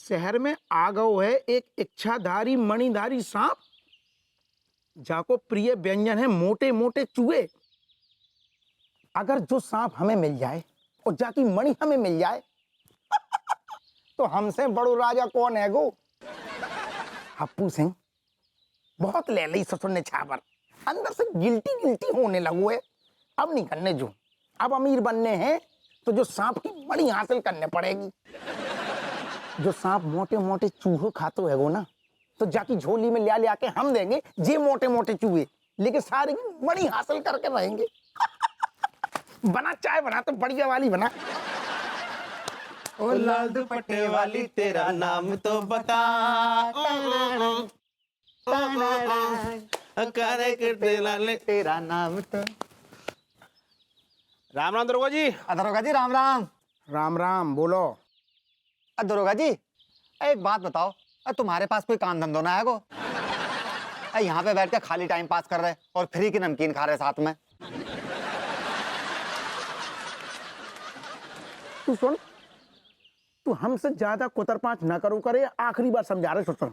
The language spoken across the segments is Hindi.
शहर में आ गयो है एक इच्छाधारी मणिधारी सांप, जाको प्रिय व्यंजन है मोटे मोटे चूहे। अगर जो सांप हमें मिल जाए और जाकी मणि हमें मिल जाए तो हमसे बड़ो राजा कौन है गो। हप्पू सिंह बहुत ले ली ससुर ने छावर, अंदर से गिल्टी गिल्टी होने लगो है। अब नहीं करने जो, अब अमीर बनने हैं तो जो सांप की मणि हासिल करने पड़ेगी। जो सांप मोटे मोटे चूहे खातो है वो ना, तो जाकी झोली में ले आके हम देंगे जे मोटे मोटे चूहे, लेकिन सारे की मणि हासिल करके रहेंगे। बना चाय बना तो बढ़िया वाली बना। ओ लाल दुपट्टे वाली तेरा नाम तो बता, करे करते लाले तेरा नाम तो। राम राम दरोगा जी। दरोगा जी राम राम। राम राम बोलो। दरोगा जी एक बात बताओ, तुम्हारे पास कोई काम धंधो ना है गो? यहाँ पे बैठ के खाली टाइम पास कर रहे और फ्री की नमकीन खा रहे साथ में। तू सुन, तू हमसे ज्यादा कुतरपांच ना करो करे, आखिरी बार समझा रहे सुन।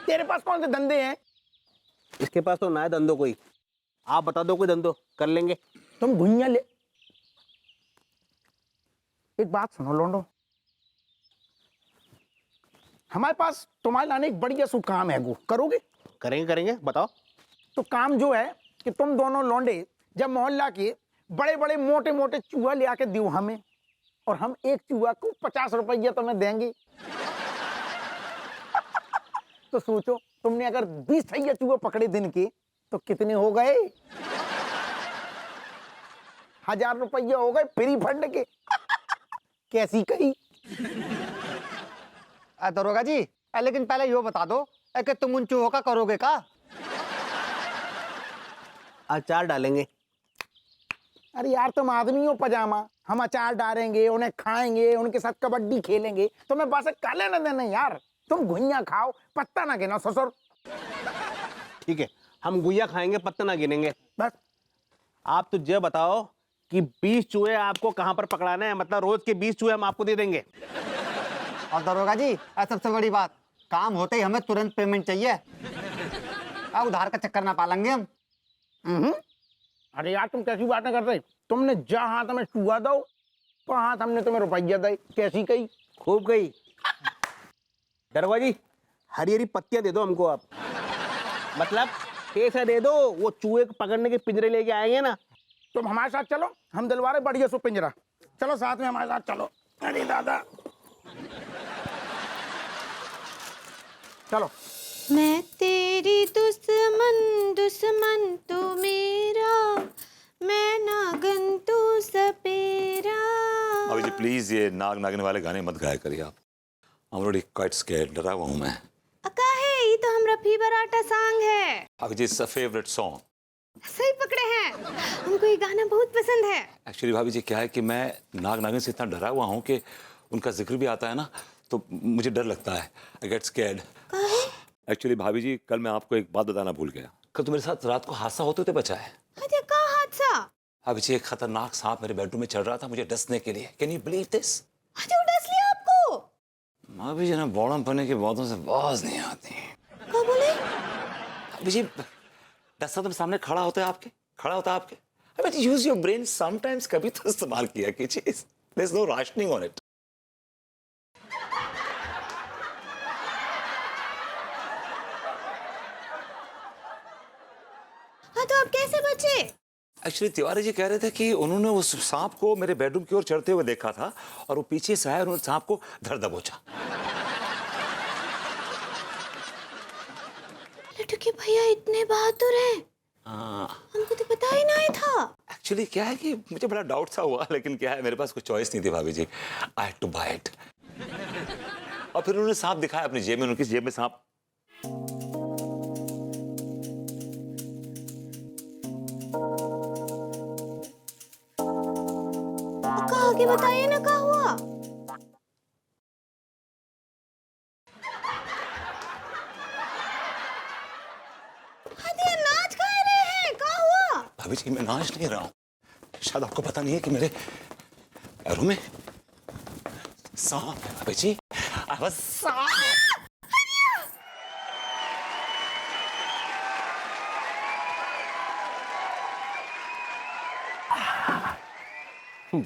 तेरे पास कौन से धंधे हैं? इसके पास तो ना है धंधो कोई, आप बता दो कोई धंधो कर लेंगे। तुम घुइया ले। एक बात सुनो लोंडो, हमारे पास तुम्हारे लाने एक बढ़िया सु काम है, गो करोगे? करेंगे करेंगे, बताओ। तो काम जो है कि तुम दोनों लौंडे जब मोहल्ला के बड़े बड़े मोटे मोटे चूहा ले आके दो हमें, और हम एक चूहा को 50 रुपया तुम्हें देंगे। तो सोचो, तुमने अगर 20 चूहे पकड़े दिन के तो कितने हो गए? 1000 रुपये हो गए फ्री फंड के। कैसी कही? दरोगा जी लेकिन पहले यो बता दो कि तुम उन चूहों का करोगे का? अचार डालेंगे। अरे यार तुम आदमी हो पजामा, हम अचार डालेंगे, उन्हें खाएंगे, उनके साथ कबड्डी खेलेंगे, तो मैं बस काले न देना यार। तुम घुइया खाओ, पत्ता ना गिनो ससुर। ठीक है, हम गुइया खाएंगे, पत्ता ना गिनेंगे। बस आप तो ये बताओ कि 20 चूहे आपको कहां पर पकड़ाने हैं, मतलब रोज के 20 चूहे हम आपको दे देंगे। और दरोगा जी सबसे बड़ी बात, काम होते ही हमें तुरंत पेमेंट चाहिए। उधार का चक्कर ना पालेंगे हम। अरे यार तुम कैसी बातें कर रहे? तुमने जहाँ हाथ हमें चूहा दो, तो हाथ हमने तुम्हें रुपया दे। कैसी कही? खूब गई। दरोगा जी हरी हरी पत्तियां दे दो हमको आप, मतलब पैसा दे दो, वो चूहे को पकड़ने के पिंजरे लेके आएंगे ना। तुम हमारे साथ चलो, हम दिलवा रहे बढ़िया सो पिंजरा। चलो साथ में हमारे साथ चलो। अरे दादा चलो। मैं तेरी दुश्मन दुश्मन तू मेरा, मैं नागन तू सपेरा। भाभी जी प्लीज ये नाग नागिन वाले गाने मत गाया करिए आप। I'm already quite scared, डरा हुआ हूँ मैं। अका है ये तो हमरा फीवराटा सॉन्ग है। भाभी जी it's a favorite song। सही पकड़े हैं, हमको ये गाना बहुत पसंद है। एक्चुअली भाभी जी क्या है कि मैं नाग नागिन से इतना डरा हुआ हूँ कि उनका जिक्र भी आता है ना तो मुझे डर लगता है। I get scared। एक्चुअली भाभी जी कल मैं आपको एक बात बताना भूल गया। कल तो मेरे साथ रात को हादसा होते होते बचा है। अरे क्या हादसा? भाभी जी एक खतरनाक सांप मेरे बेडरूम में चढ़ रहा था मुझे डसने के लिए। Can you believe this? अरे डस लिया आपको? भाभी जी ना बौड़म पड़ने की बातों से बाज नहीं आती। क्या बोले? भाभी जी डसा तुम सामने खड़ा होता है आपके। अबे यूज योर ब्रेन समटाइम्स, कभी तो इस्तेमाल किया कीजिए। There is no rationing on it. हाँ तो आप कैसे बचे? एक्चुअली तिवारी जी कह रहे थे कि उन्होंने उस सांप को मेरे बेडरूम की ओर चढ़ते हुए देखा था और वो पीछे से आया और उन्होंने सांप को धर दबोचा। लट्टू के भैया इतने बहादुर हैं। हमको तो पता ही नहीं था। एक्चुअली क्या है कि मुझे बड़ा डाउट सा हुआ, लेकिन क्या है मेरे पास कोई चॉइस नहीं थी भाभी जी। I had to buy it. और फिर उन्होंने सांप दिखाया अपनी जेब में, उनकी जेब में सांप। आगे बताइए ना क्या हुआ? अरे नाच गा रहे हैं, क्या हुआ? भाभी जी मैं नाच नहीं रहा हूँ, शायद आपको पता नहीं है कि मेरे पैरों में सांप है भाभी जी। आई बस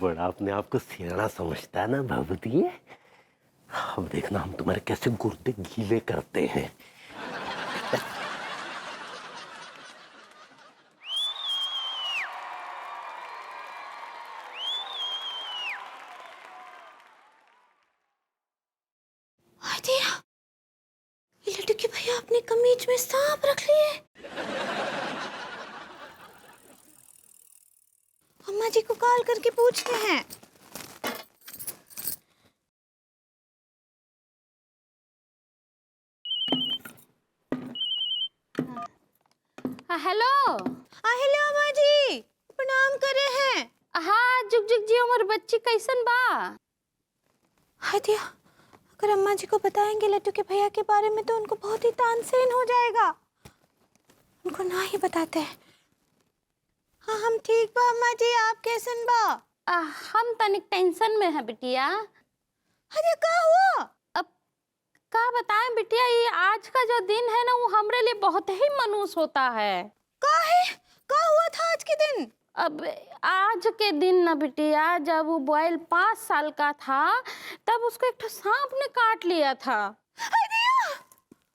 बड़ा अपने आप को सियाना समझता है ना भभूति। अब देखना हम तुम्हारे कैसे गुर्दे गीले करते हैं। दिया, ये लड्डू के भैया अपनी कमीज में सांप रख लिए। अम्मा जी को कॉल करके पूछते हैं। हेलो। हेलो अम्मा जी, प्रणाम करे हैं। हाँ जुग जुग जी, उमर बच्ची कैसन बा? हाय दिया, अगर अम्मा जी को बताएंगे लड्डू के भैया के बारे में तो उनको बहुत ही तानसेन हो जाएगा। उनको ना ही बताते हैं। हाँ हम ठीक बा अम्मा जी, आप कैसन बा? हम तनिक टेंशन में है बिटिया। अरे क्या हुआ? अब का बताएं बिटिया, ये आज का जो दिन है ना वो हमरे लिए बहुत ही मनूस होता है। क्या हुआ था आज के दिन? अब आज के दिन ना बिटिया, जब वो बॉयल 5 साल का था तब उसको एक सांप ने काट लिया था।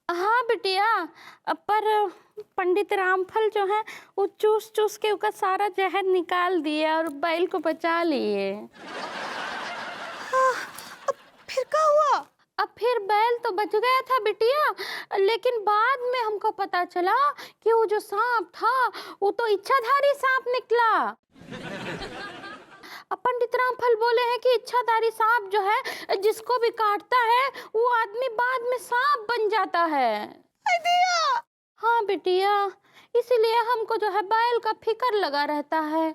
हाँ बिटिया, पर पंडित रामफल जो है वो चूस चूस के उसका सारा जहर निकाल दिए और बैल को बचा लिए। फिर क्या हुआ? अब फिर बैल तो बच गया था बिटिया, लेकिन बाद में हमको पता चला कि वो जो सांप था वो तो इच्छाधारी सांप निकला। अब पंडित रामफल बोले हैं कि इच्छाधारी सांप जो है जिसको भी काटता है वो आदमी बाद में सांप बन जाता है। हाँ बिटिया, इसीलिए हमको जो है बैल का फिक्र लगा रहता है।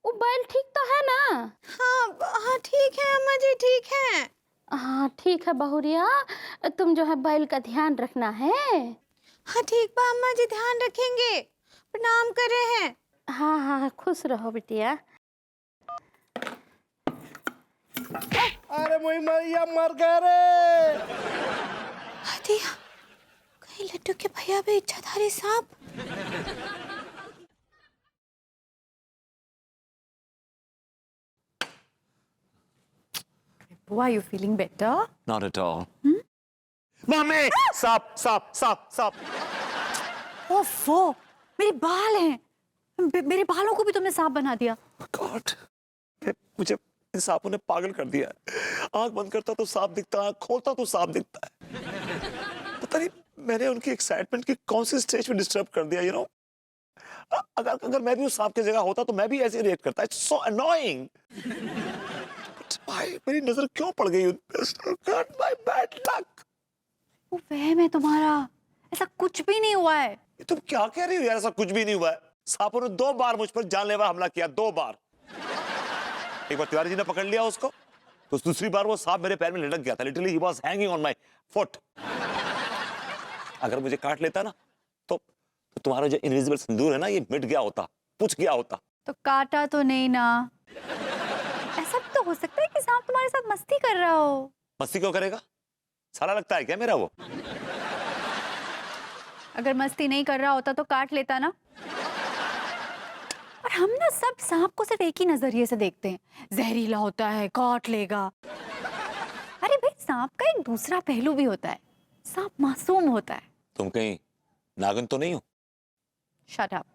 वो बैल ठीक तो है ना? हाँ ठीक है अम्मा जी, ठीक है। हाँ ठीक है बहुरिया, तुम जो है बैल का ध्यान रखना है। हाँ ठीक बा अम्मा जी, ध्यान रखेंगे। प्रणाम करे हैं। हाँ हाँ खुश रहो बिटिया। अरे मोई मैया मर गए रे। दिया, कहीं लड्डू के भैया भी इच्छाधारी सांप? Are you feeling better? Not at all. Mummy सांप सांप सांप सांप। ओफो, मेरे बाल हैं। मेरे बालों को भी तुमने सांप बना दिया। God, मुझे इन सांपों ने पागल कर दिया है। आंख बंद करता तो सांप दिखता है, खोलता तो सांप दिखता है। पता नहीं मैंने उनकी एक्साइटमेंट की कौन सी स्टेज पे डिस्टर्ब कर दिया, यू नो। अगर मैं भी उस सांप की जगह होता तो मैं भी ऐसे रिएक्ट करता। It's so annoying. भाई मेरी नजर क्यों पड़ गई उन पे? God, my bad luck. वो वहम है तुम्हारा, ऐसा कुछ भी नहीं हुआ है। तुम क्या कह रही हो यार? ऐसा कुछ भी नहीं हुआ है। सांपों ने 2 बार मुझ पर जानलेवा हमला किया, 2 बार। एक बार तिवारी जी ने पकड़ लिया उसको, तो दूसरी बार वो सांप मेरे पैर में लटक गया था। Literally he was hanging on my foot. अगर मुझे काट लेता ना तो तुम्हारा जो इनविजिबल सिंदूर है ना ये मिट गया होता, पुछ गया होता। तो काटा तो नहीं ना? ऐसा भी तो हो सकता है कि सांप तुम्हारे साथ मस्ती कर रहा हो। मस्ती क्यों करेगा? साला लगता है क्या मेरा वो? अगर मस्ती नहीं कर रहा होता तो काट लेता ना। और हम ना सब सांप को सिर्फ एक ही नजरिए से देखते हैं, जहरीला होता है, काट लेगा। अरे भाई, सांप का एक दूसरा पहलू भी होता है। सांप मासूम होता है। तुम कहीं नागिन तो नहीं हो? Shut up.